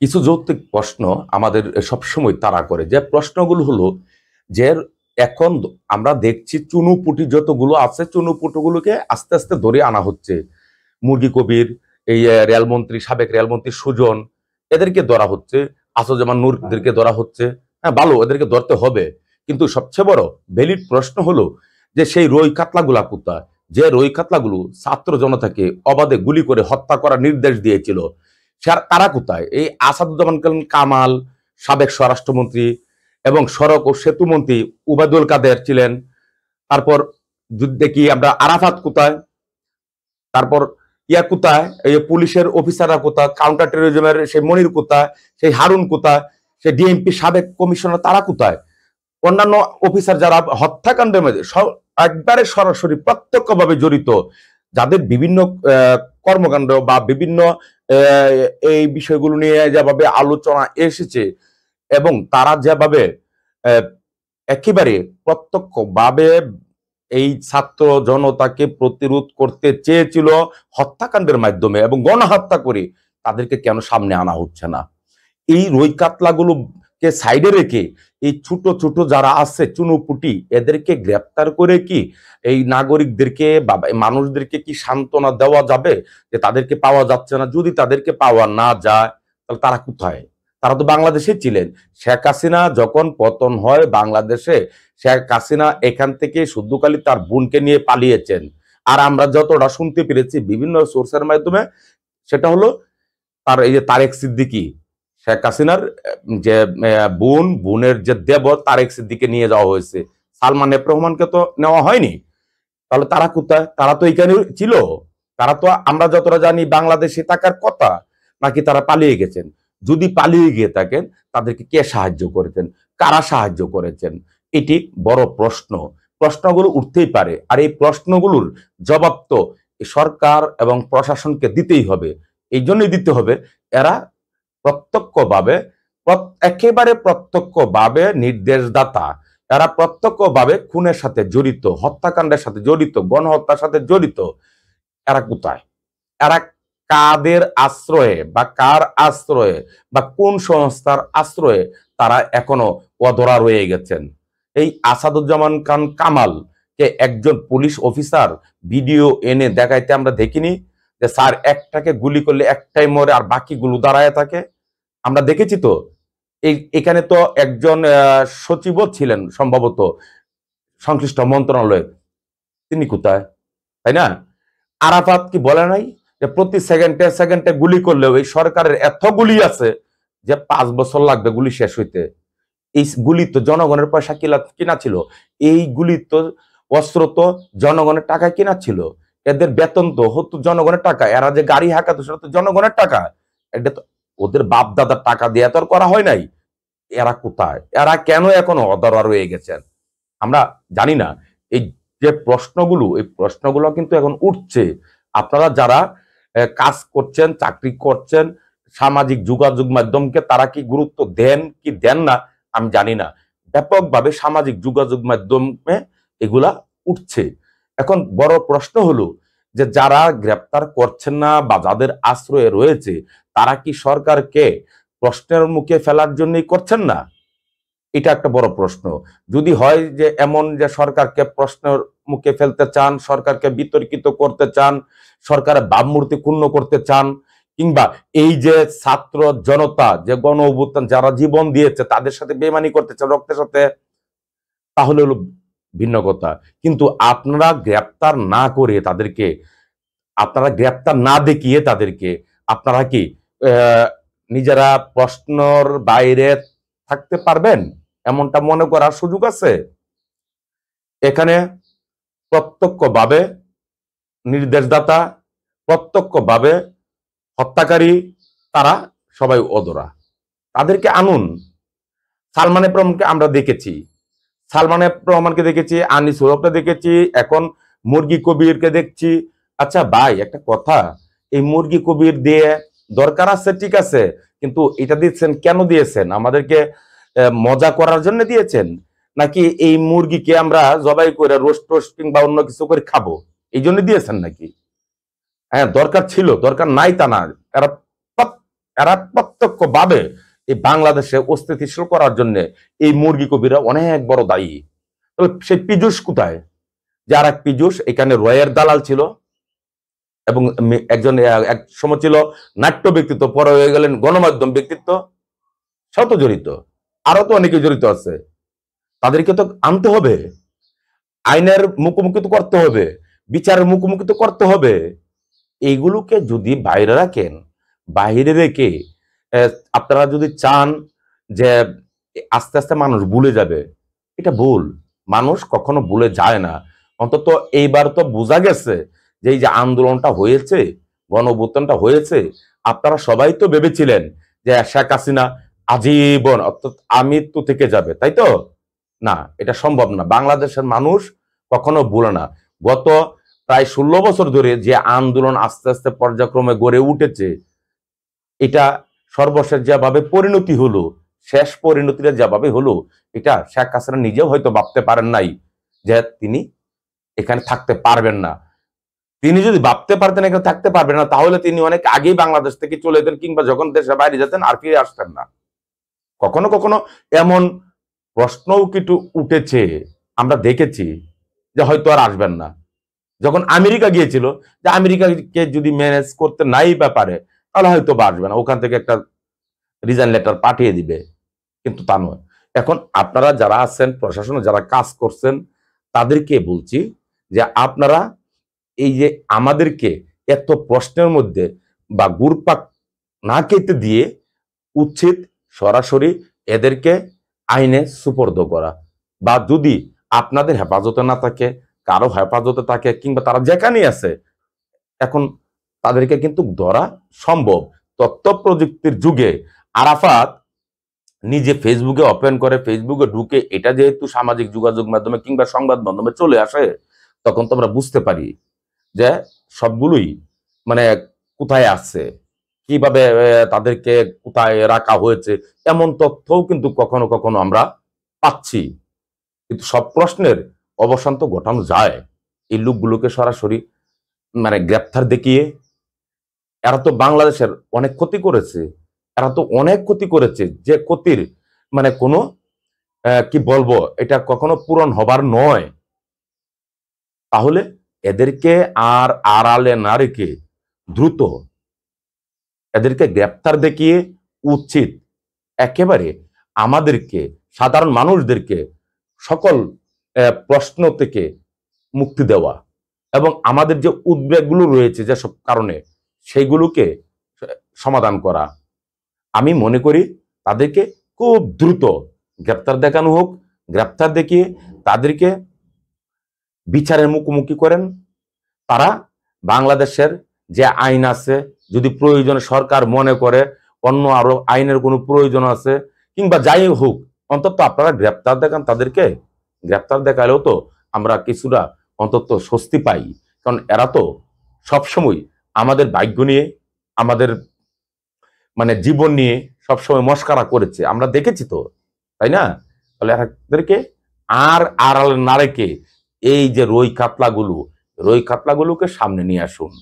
কিছু যৌক্তিক প্রশ্ন আমাদের সবসময় তাড়া করে, যে প্রশ্নগুলো হলো যে এখন আমরা দেখছি চুনুপুটি যতগুলো আছে চুনুপুটিগুলোকে আস্তে আস্তে ধরে আনা হচ্ছে। মুরগি কবির, এই রেলমন্ত্রী, সাবেক রেলমন্ত্রী সুজন, এদেরকে ধরা হচ্ছে। আসুজ্জামান নূরদেরকে ধরা হচ্ছে। হ্যাঁ, ভালো, এদেরকে ধরতে হবে, কিন্তু সবচেয়ে বড় ভ্যালিড প্রশ্ন হলো যে সেই রই কাতলাগুলা কোথায়? যে রই কাতলাগুলো ছাত্র জনতাকে অবাধে গুলি করে হত্যা করার নির্দেশ দিয়েছিল, তারা কোথায়? এই আসাদুজ্জামান কামাল, সাবেক স্বরাষ্ট্রমন্ত্রী এবং সড়ক ও সেতু মন্ত্রী উবায়দুল কাদের ছিলেন। তারপর দেখি আমরা আরাফাত কোথায়, তারপর কোথায়, এই পুলিশের অফিসাররা কোথায়, কাউন্টার টেরোরিজমের সেই মনির কোথায়, সেই হারুন কোথায়, সেই ডিএমপি সাবেক কমিশনার তারা কোথায়? অন্যান্য অফিসার যারা হত্যাকাণ্ডের মধ্যে একবারে সরাসরি প্রত্যক্ষভাবে জড়িত, যাদের বিভিন্ন কর্মকাণ্ড বা বিভিন্ন এই বিষয়গুলো নিয়ে যেভাবে আলোচনা এসেছে এবং তারা যেভাবে একেবারে প্রত্যক্ষভাবে এই ছাত্র জনতাকে প্রতিরোধ করতে চেয়েছিল হত্যাকাণ্ডের মাধ্যমে এবং গণহত্যা করে, তাদেরকে কেন সামনে আনা হচ্ছে না? এই রই কাতলাগুলোকে সাইডে রেখে এই ছোট ছোট যারা আছে চুনুপুটি, এদেরকে গ্রেপ্তার করে কি এই নাগরিকদেরকে বা মানুষদেরকে কি সান্ত্বনা দেওয়া যাবে যে তাদেরকে পাওয়া যাচ্ছে না? যদি তাদেরকে পাওয়া না যায়, তাহলে তারা কোথায়? তারা তো বাংলাদেশে ছিলেন। শেখ হাসিনা যখন পতন হয় বাংলাদেশে, শেখ হাসিনা এখান থেকে শুধু খালি তার বোনকে নিয়ে পালিয়েছেন। আর আমরা যতটা শুনতে পেরেছি বিভিন্ন সোর্সের মাধ্যমে, সেটা হলো তার এই যে তারেক সিদ্দিকী, শেখ হাসিনার যে বোনের যে দেবর তারেক সিদ্দিকীকে নিয়ে যাওয়া হয়েছে। সালমান এফ রহমানকে তো নেওয়া হয়নি। তাহলে তারা কোথায়? তারা তো এখানে ছিল। তারা তো আমরা যতটা জানি বাংলাদেশে থাকার কথা, নাকি তারা পালিয়ে গেছেন? যদি পালিয়ে গিয়ে থাকেন, তাদেরকে কে সাহায্য করেছেন, কারা সাহায্য করেছেন? এটি বড় প্রশ্ন। প্রশ্নগুলো উঠতেই পারে, আর এই প্রশ্নগুলোর জবাব তো সরকার এবং প্রশাসনকে দিতেই হবে। এই জন্যই দিতে হবে, এরা প্রত্যক্ষভাবে, একেবারে প্রত্যক্ষভাবে নির্দেশদাতা। এরা প্রত্যক্ষভাবে খুনের সাথে জড়িত, হত্যাকাণ্ডের সাথে জড়িত, গণহত্যার সাথে জড়িত। এরা কোথায়? এরা কাদের আশ্রয়ে বা কার আশ্রয়ে বা কোন সংস্থার আশ্রয়ে তারা এখনো অধরা রয়ে গেছেন? এই আসাদুজ্জামান খান কামাল কে একজন পুলিশ অফিসার ভিডিও এনে দেখাইতে আমরা দেখিনি যে স্যার একটাকে গুলি করলে একটাই মরে আর বাকিগুলো দাঁড়ায় থাকে? আমরা দেখেছি তো। এখানে তো একজন সচিবও ছিলেন সম্ভবত সংশ্লিষ্ট মন্ত্রণালয়ে, তিনি কোথায়? তাই না? আরাফাত কি বলে নাই যে প্রতি সেকেন্ডে সেকেন্ডে গুলি করলেও এই সরকারের এত গুলি আছে যে 5 বছর লাগবে গুলি শেষ হইতে? এই গুলি তো জনগণের পয়সা কিনা ছিল। এই গুলি তো, অস্ত্র তো জনগণের টাকায় কিনা ছিল। এদের বেতন তো হতো জনগণের টাকা। এরা যে গাড়ি হাঁকাতো সেটা তো জনগণের টাকা। এটা তো ওদের বাপ দাদার টাকা দিয়ে তো আর করা হয় নাই। এরা কোথায়? এরা কেন এখনো অধরা রয়ে গেছেন? আমরা জানি না। এই যে প্রশ্নগুলো, এই প্রশ্নগুলো কিন্তু এখন উঠছে। আপনারা যারা কাজ করছেন, চাকরি করছেন, সামাজিক যোগাযোগ মাধ্যমকে তারা কি গুরুত্ব দেন কি দেন না আমি জানি না। ব্যাপকভাবে সামাজিক যোগাযোগ মাধ্যমে এগুলা উঠছে। এখন বড় প্রশ্ন হলো যে যারা গ্রেপ্তার করছেন না বা যাদের আশ্রয়ে রয়েছে, তারা কি সরকারকে প্রশ্নের মুখে ফেলার জন্যই করছেন না? এটা একটা বড় প্রশ্ন। যদি হয় যে এমন যে সরকারকে প্রশ্নের মুখে ফেলতে চান, সরকারকে বিতর্কিত করতে চান, সরকারের ভাবমূর্তি ক্ষুণ্ণ করতে চান, কিংবা এই যে ছাত্র জনতা যে গণ অভ্যুত্থান যারা জীবন দিয়েছে তাদের সাথে বেইমানি করতে চান রক্তের সাথে, তাহলে হলো ভিন্ন কথা। কিন্তু আপনারা গ্রেপ্তার না করে তাদেরকে, আপনারা গ্রেপ্তার না দেখিয়ে তাদেরকে, আপনারা কি নিজেরা প্রশ্নর বাইরে থাকতে পারবেন? এমনটা মনে করার সুযোগ আছে? এখানে প্রত্যক্ষভাবে নির্দেশদাতা, প্রত্যক্ষভাবে হত্যাকারী, তারা সবাই অধরা। তাদেরকে আনুন। সালমান এফ রহমানকে আমরা দেখেছি, সালমান এফ রহমানকে দেখেছি, আনিস হককে দেখেছি, এখন মুরগি কবিরকে দেখছি। আচ্ছা ভাই, একটা কথা, এই মুরগি কবির দিয়ে দরকার আছে, ঠিক আছে, কিন্তু এটা দিচ্ছেন কেন? দিয়েছেন আমাদেরকে মজা করার জন্য দিয়েছেন, নাকি এই মুরগিকে আমরা জবাই করে রোস্ট টোস্ট কিংবা অন্য কিছু করে খাবো এই জন্য দিয়েছেন নাকি? হ্যাঁ, দরকার ছিল, দরকার নাই তা না। এরা এরা প্রত্যক্ষভাবে এই বাংলাদেশে অস্থিতিশীল করার জন্য এই মুরগি কবিরা অনেক বড় দায়ী। তবে সেই পীযূষ কোথায়? যে আর এক পীযূষ এখানে রয়ের দালাল ছিল এবং একজন এক সময় ছিল নাট্য ব্যক্তিত্ব, পরে হয়ে গেলেন গণমাধ্যম ব্যক্তিত্ব, সেও তো জড়িত, আরো তো অনেকে জড়িত আছে। তাদেরকে তো আনতে হবে, আইনের মুখোমুখি তো করতে হবে, বিচারের মুখোমুখি তো করতে হবে। এইগুলোকে যদি বাইরে রাখেন, বাইরে রেখে আপনারা যদি চান যে আস্তে আস্তে মানুষ ভুলে যাবে, এটা ভুল। মানুষ কখনো ভুলে যায় না। অন্তত এইবার তো বোঝা গেছে যে এই যে আন্দোলনটা হয়েছে, গণঅভ্যুত্থানটা হয়েছে, আপনারা সবাই তো ভেবেছিলেন যে শেখ হাসিনা আজীবন অর্থাৎ আমৃত্যু থেকে যাবে, তাই তো? না, এটা সম্ভব না। বাংলাদেশের মানুষ কখনো ভুলে না। গত প্রায় 16 বছর ধরে যে আন্দোলন আস্তে আস্তে পর্যায়ক্রমে গড়ে উঠেছে, এটা সর্বশেষ যেভাবে পরিণতি হলো, শেষ পরিণতিটা যেভাবে হলো, এটা শেখ হাসিনা নিজেও হয়তো ভাবতে পারেন নাই যে তিনি এখানে থাকতে পারবেন না। তিনি যদি ভাবতে পারতেন এখানে থাকতে পারবেন না, তাহলে তিনি অনেক আগেই বাংলাদেশ থেকে চলে যেতেন, কিংবা যখন দেশের বাইরে যেতেন আর ফিরে আসতেন না। কখনো কখনো এমন প্রশ্নও কিন্তু উঠেছে, আমরা দেখেছি যে হয়তো আর আসবেন না। যখন আমেরিকা গিয়েছিল, যে আমেরিকাকে যদি ম্যানেজ করতে নাই ব্যাপারে, তাহলে হয়তো আসবে না, ওখান থেকে একটা রিজাইন লেটার পাঠিয়ে দিবে। কিন্তু তা নয়। এখন আপনারা যারা আছেন, প্রশাসনে যারা কাজ করছেন, তাদেরকে বলছি যে আপনারা এই যে আমাদেরকে এত প্রশ্নের মধ্যে বা ঘুরপাক না খেতে দিয়ে উচিত সরাসরি এদেরকে আইনে সুপর্দ করা। বা যদি আপনাদের হেফাজতে না থাকে, কারো হেফাজতে থাকে, কিংবা তারা যেখানে আছে, এখন তাদেরকে কিন্তু ধরা সম্ভব। তথ্য প্রযুক্তির যুগে আরাফাত নিজে ফেসবুকে ওপেন করে, ফেসবুকে ঢুকে, এটা যেহেতু সামাজিক যোগাযোগ মাধ্যমে কিংবা সংবাদ মাধ্যমে চলে আসে, তখন তো আমরা বুঝতে পারি যে সবগুলোই মানে কোথায় আছে, কিভাবে তাদেরকে কোথায় রাখা হয়েছে, এমন তথ্যও কিন্তু কখনো কখনো আমরা পাচ্ছি। কিন্তু সব প্রশ্নের অবসান তো ঘটানো যায় এই লোকগুলোকে সরাসরি গ্রেপ্তার দেখিয়ে। এরা তো বাংলাদেশের অনেক ক্ষতি করেছে, এরা তো অনেক ক্ষতি করেছে, যে ক্ষতির কোনো কি বলবো, এটা কখনো পূরণ হবার নয়। তাহলে এদেরকে আর আড়ালে না রেখে দ্রুত এদেরকে গ্রেপ্তার দেখিয়ে উচিত একেবারে আমাদেরকে, সাধারণ মানুষদেরকে সকল প্রশ্ন থেকে মুক্তি দেওয়া, এবং আমাদের যে উদ্বেগগুলো রয়েছে যেসব কারণে, সেইগুলোকে সমাধান করা। আমি মনে করি তাদেরকে খুব দ্রুত গ্রেপ্তার দেখানো হোক, গ্রেপ্তার দেখিয়ে তাদেরকে বিচারের মুখোমুখি করেন। তারা বাংলাদেশের যে আইন আছে, যদি প্রয়োজন সরকার মনে করে অন্য আরো আইনের কোনো প্রয়োজন আছে, কিংবা যাই হোক, অন্তত আপনারা গ্রেপ্তার দেখান তাদেরকে। গ্রেপ্তার দেখালেও তো আমরা কিছুটা অন্তত স্বস্তি পাই, কারণ এরা তো সবসময় আমাদের ভাগ্য নিয়ে, আমাদের জীবন নিয়ে সবসময় মস্কারা করেছে, আমরা দেখেছি তো, তাই না? তাহলে এদেরকে আর আড়াল না রেখে এই যে রুই কাতলাগুলোকে সামনে নিয়ে আসুন।